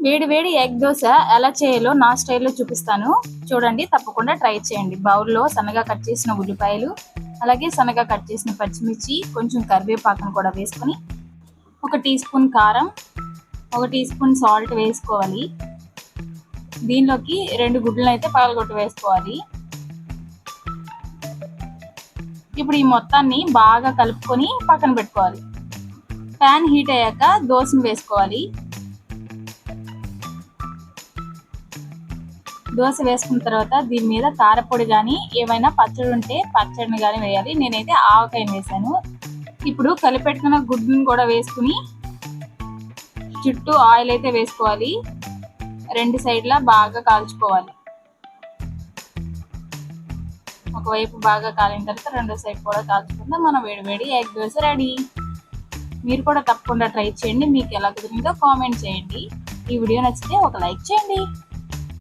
వేడి వేడి ఎగ్ దోశ ఎలా చేయాలో నా స్టైల్లో చూపిస్తాను. చూడండి, తప్పకుండా ట్రై చేయండి. బౌల్లో సన్నగా కట్ చేసిన ఉల్లిపాయలు, అలాగే సన్నగా కట్ చేసిన పచ్చిమిర్చి, కొంచెం కరివేపాకును కూడా వేసుకొని, 1 టీ స్పూన్ కారం, 1 టీ స్పూన్ సాల్ట్ వేసుకోవాలి. దీనిలోకి 2 గుడ్లను అయితే పగలగొట్టి వేసుకోవాలి. ఇప్పుడు ఈ మొత్తాన్ని బాగా కలుపుకొని పక్కన పెట్టుకోవాలి. ప్యాన్ హీట్ అయ్యాక దోశను వేసుకోవాలి. దోశ వేసుకున్న తర్వాత దీని మీద కారపొడి కానీ ఏమైనా పచ్చడి ఉంటే పచ్చడిని కానీ వేయాలి. నేనైతే ఆవకాయని వేసాను. ఇప్పుడు కలిపెట్టుకున్న గుడ్డును కూడా వేసుకుని చుట్టూ ఆయిల్ అయితే వేసుకోవాలి. 2 సైడ్లా బాగా కాల్చుకోవాలి. ఒకవైపు బాగా కాలిన తర్వాత రెండో సైడ్ కూడా కాల్చుకుందాం. మన వేడి ఎగ్ దోశ రెడీ. మీరు కూడా తప్పకుండా ట్రై చేయండి. మీకు ఎలా కుదిరిందో కామెంట్ చేయండి. ఈ వీడియో నచ్చితే ఒక లైక్ చేయండి.